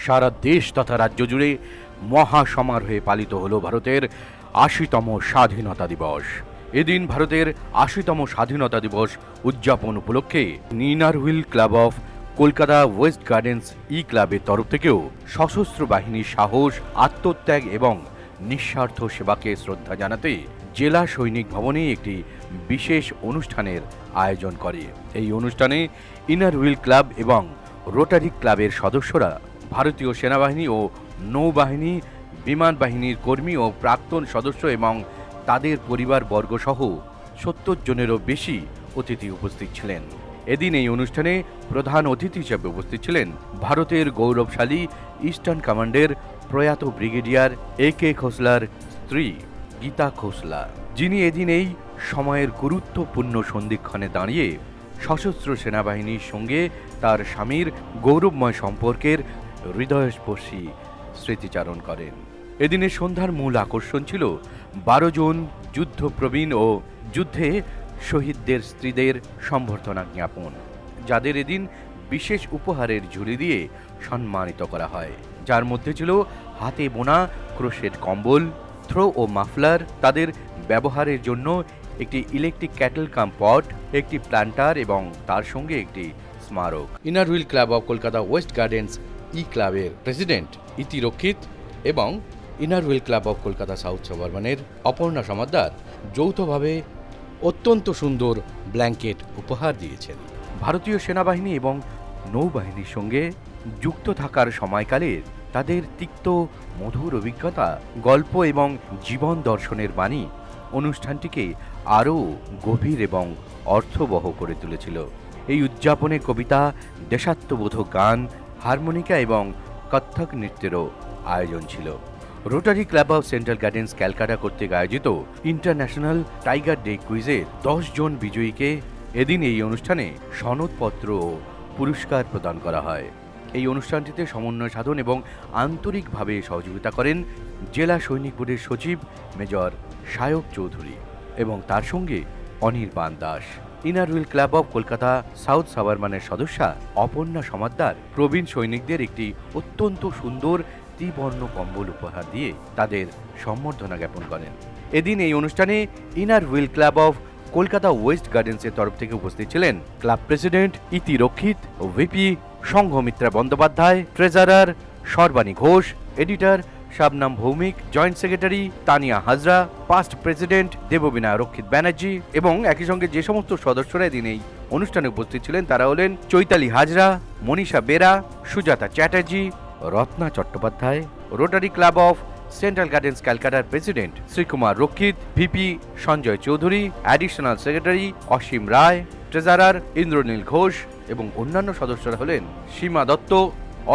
সারা দেশ তথা রাজ্য জুড়ে মহা সমারোহে পালিত হলো ভারতের ৮০তম স্বাধীনতা দিবস। এদিন ভারতের ৮০তম স্বাধীনতা দিবস উদযাপন উপলক্ষে Inner Wheel Club of Kolkata West Gardens ক্লাবের তরফ থেকেও সশস্ত্র বাহিনীর সাহস, আত্মত্যাগ এবং নিঃস্বার্থ সেবাকে শ্রদ্ধা জানাতে জেলা সৈনিক ভবনে একটি বিশেষ অনুষ্ঠানের আয়োজন করে। এই অনুষ্ঠানে ইনারহুইল ক্লাব এবং রোটারি ক্লাবের সদস্যরা ভারতীয় সেনাবাহিনী ও নৌবাহিনী, বিমান বাহিনীর কর্মী ও প্রাক্তন সদস্য এবং তাদের পরিবারবর্গ সহ ৭০ জনেরও বেশি অতিথি উপস্থিত ছিলেন। এদিন এই অনুষ্ঠানে প্রধান অতিথি হিসেবে উপস্থিত ছিলেন ভারতের গৌরবশালী ইস্টার্ন কমান্ডের প্রয়াত ব্রিগেডিয়ার AK খোসলার স্ত্রী গীতা খোসলা, যিনি এদিন এই সময়ের গুরুত্বপূর্ণ সন্ধিক্ষণে দাঁড়িয়ে সশস্ত্র সেনাবাহিনীর সঙ্গে তার স্বামীর গৌরবময় সম্পর্কের হৃদয়স্পর্শী স্মৃতিচারণ করেন। এদিনের সন্ধ্যার মূল আকর্ষণ ছিল ১২ জন যুদ্ধপ্রবীণ ও যুদ্ধে শহীদদের স্ত্রীদের সম্বর্ধনা জ্ঞাপন, যাদের এদিন বিশেষ উপহারের ঝুলি দিয়ে সম্মানিত করা হয়, যার মধ্যে ছিল হাতে বোনা ক্রোশেট কম্বল, থ্রো ও মাফলার, তাদের ব্যবহারের জন্য একটি ইলেকট্রিক ক্যাটল কাম পট, একটি প্ল্যান্টার এবং তার সঙ্গে একটি স্মারক। Inner Wheel Club of Kolkata West Gardens ক্লাবের প্রেসিডেন্ট ইতি রক্ষিত এবং Inner Wheel Club of Kolkata South সাবারমানের অপর্ণা সমাদ্দার যৌথভাবে অত্যন্ত সুন্দর ব্ল্যাঙ্কেট উপহার দিয়েছেন। ভারতীয় সেনাবাহিনী এবং নৌবাহিনীর সঙ্গে যুক্ত থাকার সময়কালে তাদের তিক্ত মধুর অভিজ্ঞতা, গল্প এবং জীবন দর্শনের বাণী অনুষ্ঠানটিকে আরও গভীর এবং অর্থবহ করে তুলেছিল। এই উদযাপনে কবিতা, দেশাত্মবোধক গান, হারমোনিকা এবং কত্থক নৃত্যেরও আয়োজন ছিল। Rotary Club of Central gardens Calcutta কর্তৃক আয়োজিত ইন্টারন্যাশনাল টাইগার ডে কুইজের ১০ জন বিজয়ীকে এদিন এই অনুষ্ঠানে সনদপত্র ও পুরস্কার প্রদান করা হয়। এই অনুষ্ঠানটিতে সমন্বয় সাধন এবং আন্তরিকভাবে সহযোগিতা করেন জেলা সৈনিক বোর্ডের সচিব মেজর সায়ক চৌধুরী এবং তার সঙ্গে Anirban Das. Inner Wheel Club of Kolkata South সাবারমানের সদস্যা অপর্ণা সমাদ্দার প্রবীণ সৈনিকদের একটি অত্যন্ত সুন্দর ত্রিবর্ণ কম্বল উপহার দিয়ে তাদের সম্বর্ধনা জ্ঞাপন করেন। এদিন এই অনুষ্ঠানে Inner Wheel Club of Kolkata West গার্ডেন্সের তরফ থেকে উপস্থিত ছিলেন ক্লাব প্রেসিডেন্ট ইতি রক্ষিত ও VP Sanghamitra Bandyopadhyay, treasurer Sarbani Ghosh, editor Shabnam Bhowmik, joint secretary Tania Hazra, past president Debbina Rakshit Banerjee এবং একই সঙ্গে যে সমস্ত সদস্যরা এদিন এই অনুষ্ঠানে উপস্থিত ছিলেন তারা হলেন Chaitali Hazra, Manisha Bera, Sujata Chatterjee, Ratna Chattopadhyay, Rotary Club of Central Gardens ক্যালকাটার president Srikumar Rakshit, VP Sanjay Chowdhury, additional secretary Asim Roy, treasurer Indranil Ghosh এবং অন্যান্য সদস্যরা হলেন সীমা দত্ত,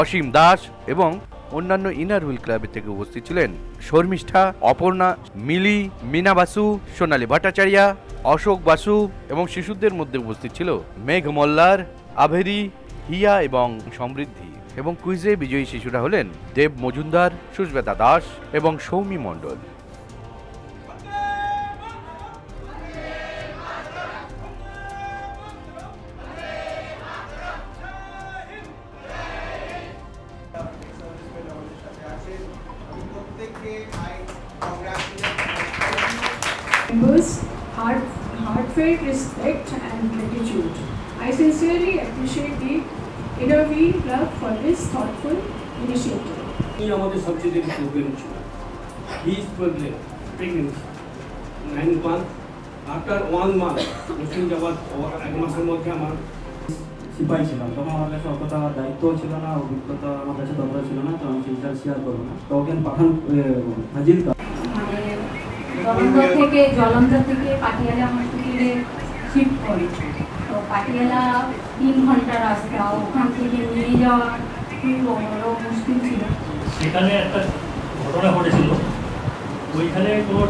অসীম দাস এবং অন্যান্য ইনারহুইল ক্লাবের থেকে উপস্থিত ছিলেন শর্মিষ্ঠা, অপর্ণা, মিলি, মিনা বাসু, সোনালী ভট্টাচার্যা, অশোক বাসু এবং শিশুদের মধ্যে উপস্থিত ছিল মেঘ মল্লার, আভেরি, হিয়া এবং সমৃদ্ধি। এবং কুইজে বিজয়ী শিশুরা হলেন দেব মজুমদার, সুস্বেতা দাস এবং সৌমি মণ্ডল। Members, heartfelt respect and gratitude. I sincerely appreciate the Innerwheel Club for this thoughtful initiative. আমাদের সবচেয়ে বেশি প্রবলেম ছিল his problem pregnancy 9 months after 1 month মুসলিম যাওয়ার 1 মাসের মধ্যে আমার সিপাহি ছিলাম, তখন আমার কাছে অতটা দায়িত্ব ছিল না, অভিজ্ঞতা আমার কাছে ততটা ছিল না, তো আমি সেটা শেয়ার করবো না। তখন পাঠান হাজির জলন্ধর থেকে পাটিয়ালা হসপিটালে শিফট করে, তো পাটিয়ালা 3 ঘন্টা রাস্তা, ওখান থেকে নিয়ে যাওয়া খুব বড় মুশকিল ছিল। সেখানে একটা ঘটনা ঘটেছিল, ওইখানে কোনো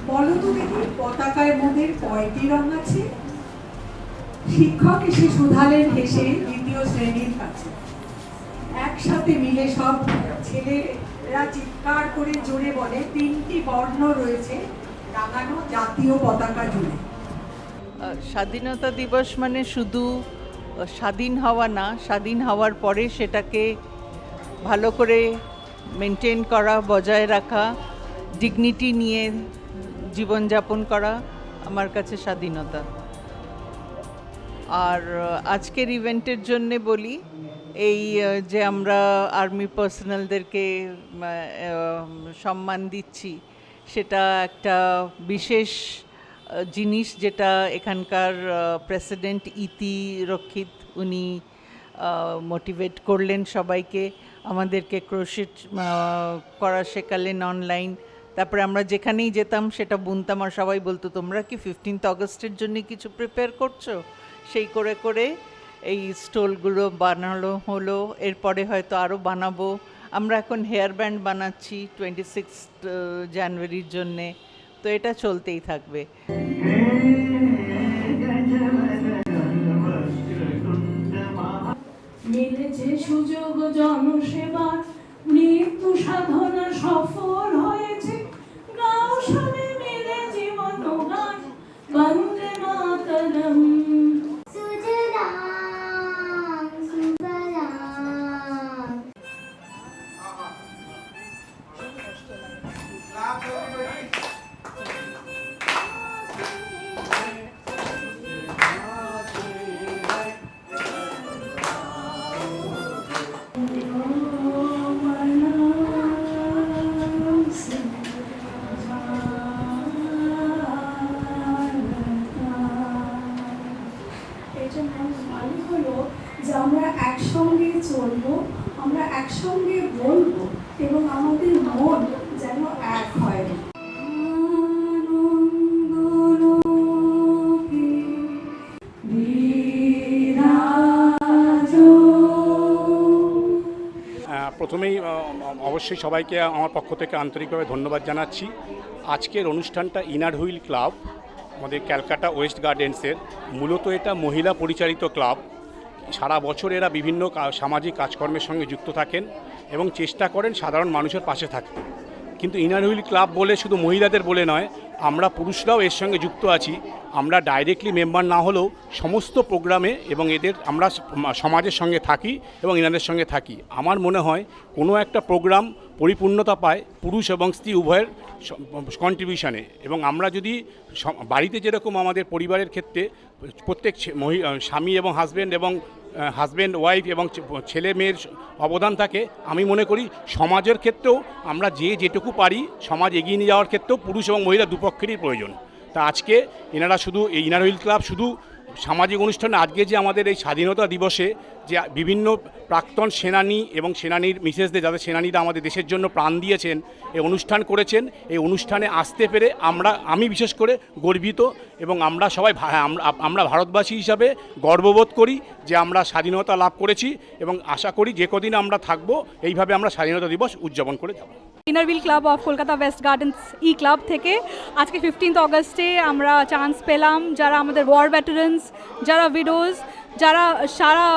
বলো তো দেখি পতাকার মধ্যে কয়টি রং আছে? শিক্ষক এসে শুধালেন হেসে দ্বিতীয় শ্রেণীর কাছে। একসাথে মিলে সব ছেলেরা চিৎকার করে জোরে বলে 3টি বর্ণ রয়েছে রাঙানো জাতীয় পতাকা জুড়ে। স্বাধীনতা দিবস মানে শুধু স্বাধীন হওয়া না, স্বাধীন হওয়ার পরে সেটাকে ভালো করে মেনটেন করা, বজায় রাখা, ডিগনিটি নিয়ে জীবনযাপন করা আমার কাছে স্বাধীনতা। আর আজকের ইভেন্টের জন্যে বলি, এই যে আমরা আর্মি পার্সোনালদেরকে সম্মান দিচ্ছি, সেটা একটা বিশেষ জিনিস যেটা এখানকার প্রেসিডেন্ট ইতি রক্ষিত উনি মোটিভেট করলেন সবাইকে, আমাদেরকে ক্রোশেট করা শেখালেন অনলাইন। তারপরে আমরা যেখানেই যেতাম সেটা বুনতাম, আর সবাই বলতো তোমরা কি 15th অগস্টের জন্য কিছু প্রিপেয়ার করছো? সেই করে করে এই স্টোলগুলো বানানো হলো। এরপরে হয়তো আরও বানাবো। আমরা এখন হেয়ার ব্যান্ড বানাচ্ছি 26 জানুয়ারির জন্যে, তো এটা চলতেই থাকবে। মিলেছে সুযোগ জনসেবার, মৃত্যু সাধনা সফল হয়েছে, গাও সবে মিলে জীবন গান, বন্দে মাতরম। যে আমরা একসঙ্গে চলবো, আমরা একসঙ্গে বলবো এবং আমাদের মন যেন এক হয়। প্রথমেই অবশ্যই সবাইকে আমার পক্ষ থেকে আন্তরিকভাবে ধন্যবাদ জানাচ্ছি। আজকের অনুষ্ঠানটা ইনার হুইল ক্লাব, আমাদের ক্যালকাটা ওয়েস্ট গার্ডেন্সের, মূলত এটা মহিলা পরিচালিত ক্লাব। সারা বছর এরা বিভিন্ন সামাজিক কাজকর্মের সঙ্গে যুক্ত থাকেন এবং চেষ্টা করেন সাধারণ মানুষের পাশে থাকতে। কিন্তু ইনার হুইল ক্লাব বলে শুধু মহিলাদের বলে নয়, আমরা পুরুষরাও এর সঙ্গে যুক্ত আছি। আমরা ডাইরেক্টলি মেম্বার না হলেও সমস্ত প্রোগ্রামে এবং এদের আমরা সমাজের সঙ্গে থাকি এবং এনাদের সঙ্গে থাকি। আমার মনে হয় কোনো একটা প্রোগ্রাম পরিপূর্ণতা পায় পুরুষ এবং স্ত্রী উভয়ের কন্ট্রিবিউশনে। এবং আমরা যদি বাড়িতে যেরকম আমাদের পরিবারের ক্ষেত্রে প্রত্যেক স্বামী এবং হাজব্যান্ড ওয়াইফ এবং ছেলে মেয়ের অবদান থাকে, আমি মনে করি সমাজের ক্ষেত্রেও আমরা যেটুকু পারি সমাজ এগিয়ে নিয়ে যাওয়ার ক্ষেত্রেও পুরুষ এবং মহিলা দুপক্ষেরই প্রয়োজন। তা আজকে এনারা শুধু এই ইনার হুইল ক্লাব শুধু সামাজিক অনুষ্ঠানে, আজকে যে আমাদের এই স্বাধীনতা দিবসে যে বিভিন্ন প্রাক্তন সেনানী এবং সেনানীর মিসেসদের, যাদের সেনানীরা আমাদের দেশের জন্য প্রাণ দিয়েছেন, এই অনুষ্ঠান করেছেন, এই অনুষ্ঠানে আসতে পেরে আমি বিশেষ করে গর্বিত। এবং আমরা সবাই আমরা ভারতবাসী হিসাবে গর্ববোধ করি যে আমরা স্বাধীনতা লাভ করেছি এবং আশা করি যে কদিন আমরা থাকবো এইভাবে আমরা স্বাধীনতা দিবস উদযাপন করে যাব। Inner wheel club of Kolkata West Gardens E club থেকে আজকে 15th অগস্টে আমরা চান্স পেলাম, যারা আমাদের ওয়ার ভেটারেন্স, যারা উইডোজ, যারা সারা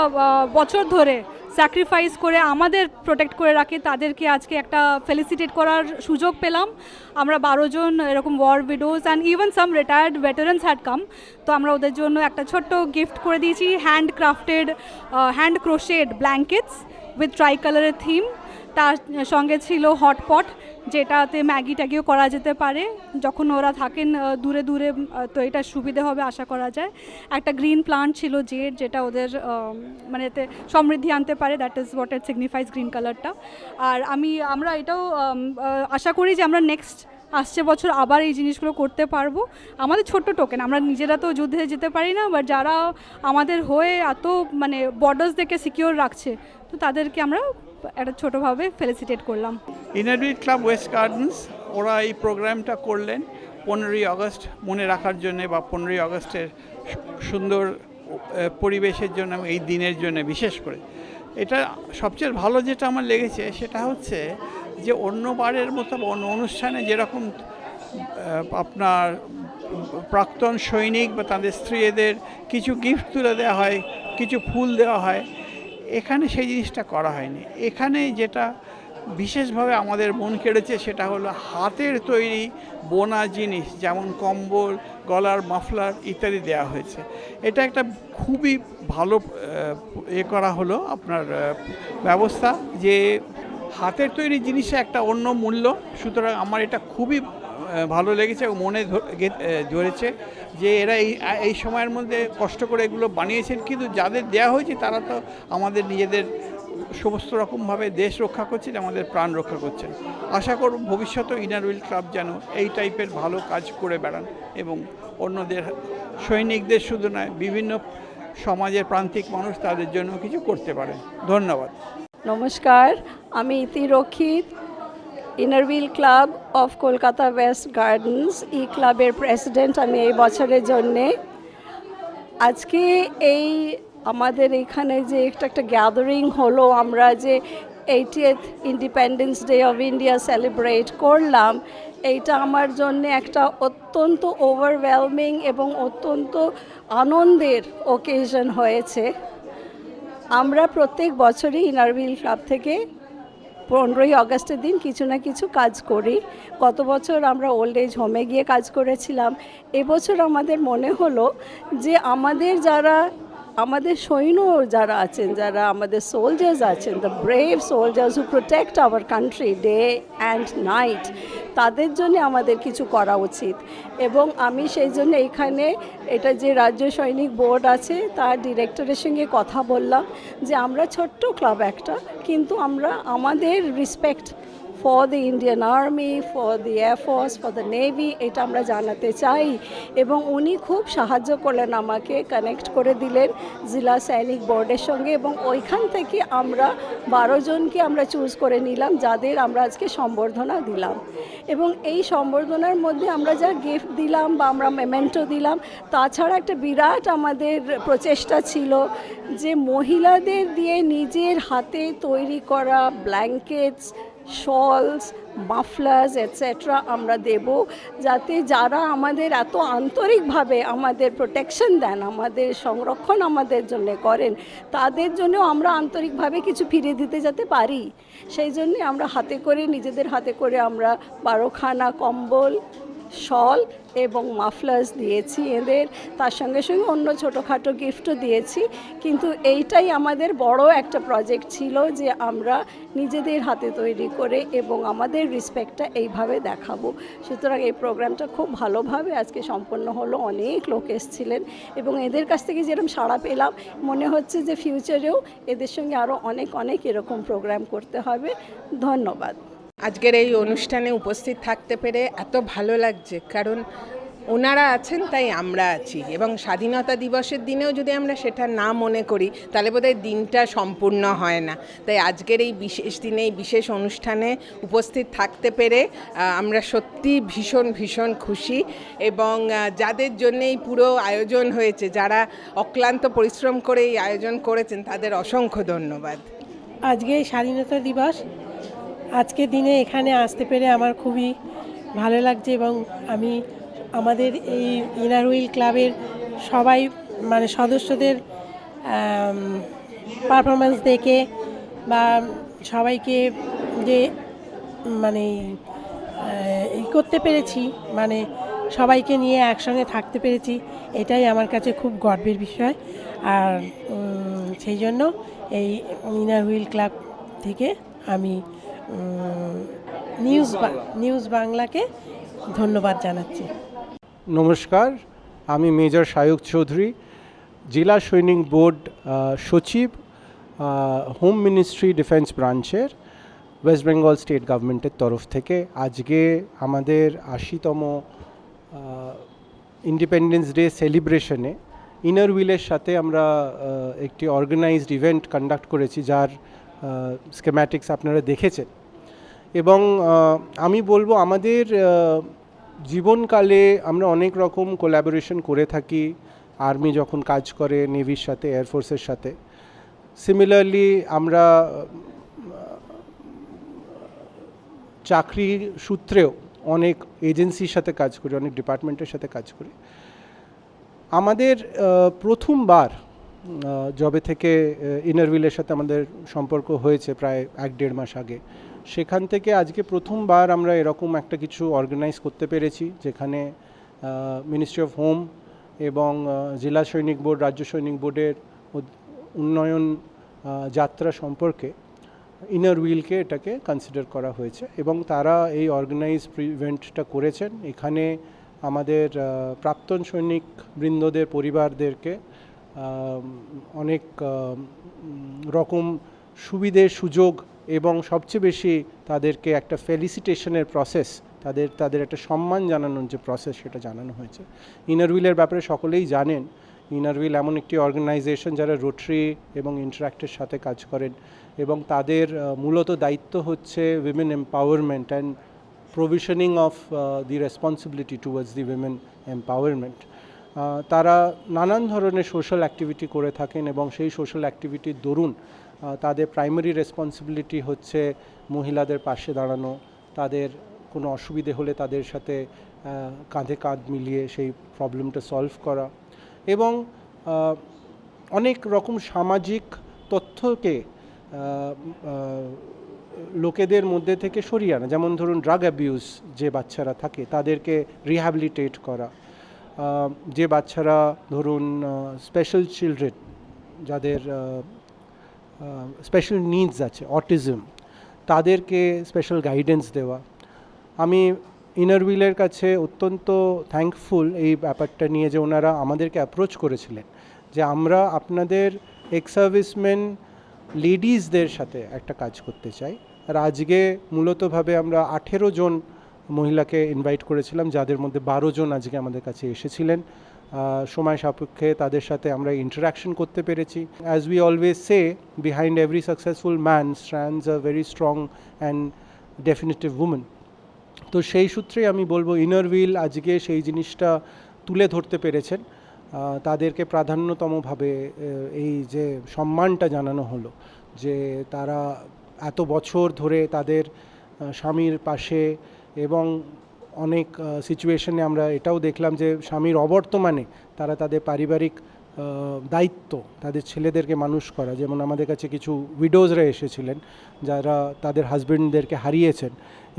বছর ধরে স্যাক্রিফাইস করে আমাদের প্রোটেক্ট করে রাখে, তাদেরকে আজকে একটা ফেলিসিটেট করার সুযোগ পেলাম। আমরা 12 জন এরকম war widows and even some retired veterans had come, তো আমরা ওদের জন্য একটা ছোট্ট গিফট করে দিয়েছি, hand crafted hand crocheted blankets with tri কালারের থিম। তার সঙ্গে ছিল হটপট, যেটাতে ম্যাগি ট্যাগিও করা যেতে পারে যখন ওরা থাকেন দূরে দূরে, তো এটা সুবিধে হবে আশা করা যায়। একটা গ্রিন প্লান্ট ছিল জেড, যেটা ওদের মানে এতে সমৃদ্ধি আনতে পারে, that is what it signifies green কালারটা। আর আমরা এটাও আশা করি যে আমরা নেক্সট আসছে বছর আবার এই জিনিসগুলো করতে পারবো। আমাদের ছোট্ট টোকেন, আমরা নিজেরা তো যুদ্ধে যেতে পারি না, বাট যারা আমাদের হয়ে এত মানে বর্ডার্স থেকে সিকিওর রাখছে, তো তাদেরকে আমরা একটা ছোটোভাবে ফেলিসিটেট করলাম। Inner wheel club West gardens ওরা এই প্রোগ্রামটা করলেন 15ই আগস্ট মনে রাখার জন্যে, বা 15ই আগস্টের সুন্দর পরিবেশের জন্য, এই দিনের জন্য বিশেষ করে। এটা সবচেয়ে ভালো যেটা আমার লেগেছে সেটা হচ্ছে যে অন্যবারের মতো অনুষ্ঠানে যেরকম আপনার প্রাক্তন সৈনিক বা তাদের স্ত্রীদের কিছু গিফট তুলে দেওয়া হয়, কিছু ফুল দেওয়া হয়, এখানে সেই জিনিসটা করা হয়নি। এখানে যেটা বিশেষভাবে আমাদের মন কেড়েছে সেটা হলো হাতের তৈরি বোনা জিনিস, যেমন কম্বল, গলার মাফলার ইত্যাদি দেওয়া হয়েছে। এটা একটা খুবই ভালো করা হলো আপনার ব্যবস্থা, যে হাতের তৈরি জিনিসে একটা অন্য মূল্য। সুতরাং আমার এটা খুবই ভালো লেগেছে এবং মনে ধরেছে যে এরা এই সময়ের মধ্যে কষ্ট করে এগুলো বানিয়েছেন, কিন্তু যাদের দেয়া হয়েছে তারা তো আমাদের নিজেদের সমস্ত রকমভাবে দেশ রক্ষা করছেন, আমাদের প্রাণ রক্ষা করছেন। আশা করব ভবিষ্যতেও ইনার হুইল ক্লাব যেন এই টাইপের ভালো কাজ করে বেড়ান এবং অন্যদের, সৈনিকদের শুধু নয়, বিভিন্ন সমাজের প্রান্তিক মানুষ তাদের জন্য কিছু করতে পারেন। ধন্যবাদ। নমস্কার, আমি Iti Rakshit, inner wheel club of Kolkata West Gardens ই ক্লাবের প্রেসিডেন্ট আমি এই বছরের জন্যে। আজকে এই আমাদের এখানে যে একটা গ্যাদারিং হলো, আমরা যে 80th independence day of India celebrate করলাম, এইটা আমার জন্য একটা অত্যন্ত ওভারওয়েলমিং এবং অত্যন্ত আনন্দের ওকেশন হয়েছে। আমরা প্রত্যেক বছরই ইনার হুইল ক্লাব থেকে 15ই আগস্টের দিন কিছু না কিছু কাজ করি। গত বছর আমরা ওল্ড এজ হোমে গিয়ে কাজ করেছিলাম। এবছর আমাদের মনে হলো যে আমাদের সৈন্য যারা আছেন, যারা আমাদের সোলজার্স আছেন, the brave soldiers who protect our country day and night, তাদের জন্য আমাদের কিছু করা উচিত। এবং আমি সেই জন্য এখানে এটা যে রাজ্য সৈনিক বোর্ড আছে তার ডিরেক্টরের সঙ্গে কথা বললাম যে আমরা ছোট্ট ক্লাব একটা, কিন্তু আমরা আমাদের respect for the Indian army, for the air force, for the navy, এটা আমরা জানাতে চাই। এবং উনি খুব সাহায্য করলেন, আমাকে কানেক্ট করে দিলেন জেলা সৈনিক বোর্ডের সঙ্গে, এবং ওইখান থেকে আমরা 12 জনকে আমরা চুজ করে নিলাম, যাদের আমরা আজকে সম্বর্ধনা দিলাম। এবং এই সম্বর্ধনার মধ্যে আমরা যা গিফট দিলাম বা আমরা মেমেন্টো দিলাম, তাছাড়া একটা বিরাট আমাদের প্রচেষ্টা ছিল যে মহিলাদের দিয়ে নিজের হাতে তৈরি করা ব্ল্যাঙ্কেটস, শলস, মাফলার্স এটসেট্রা আমরা দেব, যাতে যারা আমাদের এত আন্তরিকভাবে আমাদের প্রোটেকশন দেন, আমাদের সংরক্ষণ আমাদের জন্য করেন, তাদের জন্য আমরা আন্তরিকভাবে কিছু ফিরিয়ে দিতে যেতে পারি। সেই জন্যে আমরা হাতে করে, নিজেদের হাতে করে আমরা 12খানা কম্বল, শল এবং মাফলার্স দিয়েছি এদের। তার সঙ্গে সঙ্গে অন্য ছোটোখাটো গিফটও দিয়েছি। কিন্তু এইটাই আমাদের বড় একটা প্রজেক্ট ছিল যে আমরা নিজেদের হাতে তৈরি করে এবং আমাদের রেসপেক্টটা এইভাবে দেখাবো। সুতরাং এই প্রোগ্রামটা খুব ভালোভাবে আজকে সম্পন্ন হলো। অনেক লোক এসেছিলেন এবং এদের কাছ থেকে যেরকম সাড়া পেলাম, মনে হচ্ছে যে ফিউচারেও এদের সঙ্গে আরও অনেক এরকম প্রোগ্রাম করতে হবে। ধন্যবাদ। আজকের এই অনুষ্ঠানে উপস্থিত থাকতে পেরে এত ভালো লাগছে, কারণ ওনারা আছেন তাই আমরা আছি, এবং স্বাধীনতা দিবসের দিনেও যদি আমরা সেটা না মনে করি তাহলে বোধহয় দিনটা সম্পূর্ণ হয় না। তাই আজকের এই বিশেষ দিনে, এই বিশেষ অনুষ্ঠানে উপস্থিত থাকতে পেরে আমরা সত্যি ভীষণ খুশি। এবং যাদের জন্যে এই পুরো আয়োজন হয়েছে, যারা অক্লান্ত পরিশ্রম করে এই আয়োজন করেছেন, তাদের অসংখ্য ধন্যবাদ। আজকে স্বাধীনতা দিবস, আজকের দিনে এখানে আসতে পেরে আমার খুবই ভালো লাগছে। এবং আমি আমাদের এই ইনার হুইল ক্লাবের সবাই সদস্যদের পারফরমেন্স দেখে বা সবাইকে যে করতে পেরেছি, সবাইকে নিয়ে একসঙ্গে থাকতে পেরেছি, এটাই আমার কাছে খুব গর্বের বিষয়। আর সেই জন্য এই ইনার হুইল ক্লাব থেকে আমি নিউজ বাংলাকে ধন্যবাদ জানাচ্ছি। নমস্কার, আমি মেজর শায়ক চৌধুরী, জেলা সৈনিক বোর্ড সচিব, হোম মিনিস্ট্রি ডিফেন্স ব্রাঞ্চের, ওয়েস্ট বেঙ্গল স্টেট গভর্নমেন্টের তরফ থেকে আজকে আমাদের 80তম ইন্ডিপেন্ডেন্স ডে সেলিব্রেশনে ইনার হুইলের সাথে আমরা একটি অর্গানাইজড ইভেন্ট কন্ডাক্ট করেছি, যার স্কেম্যাটিক্স আপনারা দেখেছেন। এবং আমি বলবো আমাদের জীবনকালে আমরা অনেক রকম কোলাবোরেশন করে থাকি, আর্মি যখন কাজ করে নেভির সাথে, এয়ারফোর্সের সাথে। সিমিলারলি আমরা চাকরি সূত্রেও অনেক এজেন্সির সাথে কাজ করি, অনেক ডিপার্টমেন্টের সাথে কাজ করি। আমাদের প্রথমবার যবে থেকে ইনার হুইলের সাথে আমাদের সম্পর্ক হয়েছে প্রায় 1-1.5 মাস আগে, সেখান থেকে আজকে প্রথমবার আমরা এরকম একটা কিছু অর্গানাইজ করতে পেরেছি, যেখানে মিনিস্ট্রি অফ হোম এবং জেলা সৈনিক বোর্ড, রাজ্য সৈনিক বোর্ডের উন্নয়ন যাত্রা সম্পর্কে ইনার হুইলকে এটাকে কনসিডার করা হয়েছে এবং তারা এই অর্গানাইজ ইভেন্টটা করেছেন। এখানে আমাদের প্রাক্তন সৈনিক বৃন্দদের পরিবারদেরকে অনেক রকম সুবিধে সুযোগ এবং সবচেয়ে বেশি তাদেরকে একটা ফেলিসিটেশনের প্রসেস, তাদের একটা সম্মান জানানোর যে প্রসেস সেটা জানানো হয়েছে। ইনার হুইলের ব্যাপারে সকলেই জানেন, ইনার হুইল এমন একটি অর্গানাইজেশন যারা রোটারি এবং ইন্টারঅ্যাক্টের সাথে কাজ করেন এবং তাদের মূলত দায়িত্ব হচ্ছে women empowerment and provisioning of the responsibility towards the women empowerment. তারা নানান ধরনের সোশ্যাল অ্যাক্টিভিটি করে থাকেন এবং সেই সোশ্যাল অ্যাক্টিভিটির দরুন তাদের প্রাইমারি রেসপন্সিবিলিটি হচ্ছে মহিলাদের পাশে দাঁড়ানো, তাদের কোনো অসুবিধে হলে তাদের সাথে কাঁধে কাঁধ মিলিয়ে সেই প্রবলেমটা সলভ করা এবং অনেক রকম সামাজিক তথ্যকে লোকেদের মধ্যে থেকে সরিয়ে আনা, যেমন ধরুন ড্রাগ অ্যাবিউজ যে বাচ্চারা থাকে তাদেরকে রিহ্যাবিলিটেট করা, যে বাচ্চারা ধরুন স্পেশাল চিলড্রেন যাদের স্পেশাল নিডস আছে, অটিজম, তাদেরকে স্পেশাল গাইডেন্স দেওয়া। আমি ইনার হুইলের কাছে অত্যন্ত থ্যাঙ্কফুল এই ব্যাপারটা নিয়ে যে ওনারা আমাদেরকে অ্যাপ্রোচ করেছিলেন যে আমরা আপনাদের এক্স সার্ভিসম্যান লেডিসদের সাথে একটা কাজ করতে চাই। আর আজকে মূলতভাবে আমরা 18 জন মহিলাকে ইনভাইট করেছিলাম, যাদের মধ্যে 12 জন আজকে আমাদের কাছে এসেছিলেন। সময় সাপেক্ষে তাদের সাথে আমরা ইন্টারাকশন করতে পেরেছি। As we always say, behind every successful man stands a very strong and definitive women. তো সেই সূত্রেই আমি বলবো ইনার হুইল আজকে সেই জিনিসটা তুলে ধরতে পেরেছেন। তাদেরকে প্রাধান্যতমভাবে এই যে সম্মানটা জানানো হলো যে তারা এত বছর ধরে তাদের স্বামীর পাশে এবং অনেক সিচুয়েশনে আমরা এটাও দেখলাম যে স্বামীর অবর্তমানে তারা তাদের পারিবারিক দায়িত্ব, তাদের ছেলেদেরকে মানুষ করা, যেমন আমাদের কাছে কিছু উইডোজরা এসেছিলেন যারা তাদের হাজব্যান্ডদেরকে হারিয়েছেন।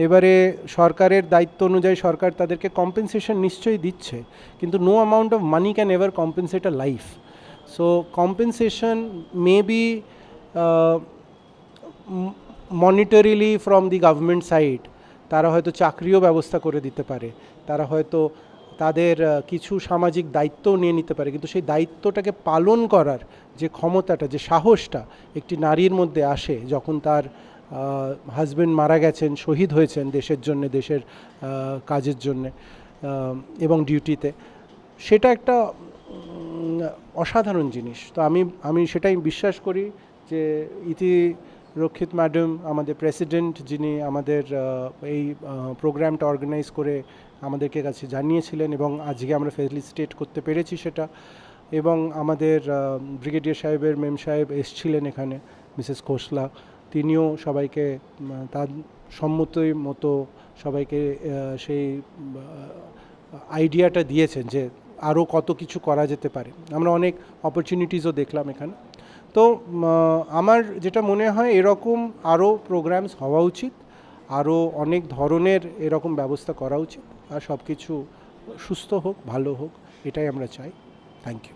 এবারে সরকারের দায়িত্ব অনুযায়ী সরকার তাদেরকে কম্পেনসেশন নিশ্চয়ই দিচ্ছে, কিন্তু no amount of money can ever compensate a life. So compensation may be monetarily from the government side, তারা হয়তো চাকরিও ব্যবস্থা করে দিতে পারে, তারা হয়তো তাদের কিছু সামাজিক দায়িত্বও নিয়ে নিতে পারে, কিন্তু সেই দায়িত্বটাকে পালন করার যে ক্ষমতাটা, যে সাহসটা একটি নারীর মধ্যে আসে যখন তার হাজব্যান্ড মারা গেছেন, শহীদ হয়েছেন দেশের জন্য, দেশের কাজের জন্যে এবং ডিউটিতে, সেটা একটা অসাধারণ জিনিস। তো আমি সেটাই বিশ্বাস করি যে ইতি রক্ষিত ম্যাডাম, আমাদের প্রেসিডেন্ট, যিনি আমাদের এই প্রোগ্রামটা অর্গানাইজ করে আমাদেরকে কাছে জানিয়েছিলেন এবং আজকে আমরা ফেলিসিটেট করতে পেরেছি সেটা, এবং আমাদের ব্রিগেডিয়ার সাহেবের মেম সাহেব এসছিলেন এখানে, মিসেস খোসলা, তিনিও সবাইকে তার সম্মতি মতো সবাইকে সেই আইডিয়াটা দিয়েছেন যে আরও কত কিছু করা যেতে পারে। আমরা অনেক অপরচুনিটিসও দেখলাম এখানে। তো আমার যেটা মনে হয় এরকম আরও প্রোগ্রামস হওয়া উচিত, আরও অনেক ধরনের এরকম ব্যবস্থা করা উচিত, আর সব কিছু সুস্থ হোক, ভালো হোক, এটাই আমরা চাই। Thank you.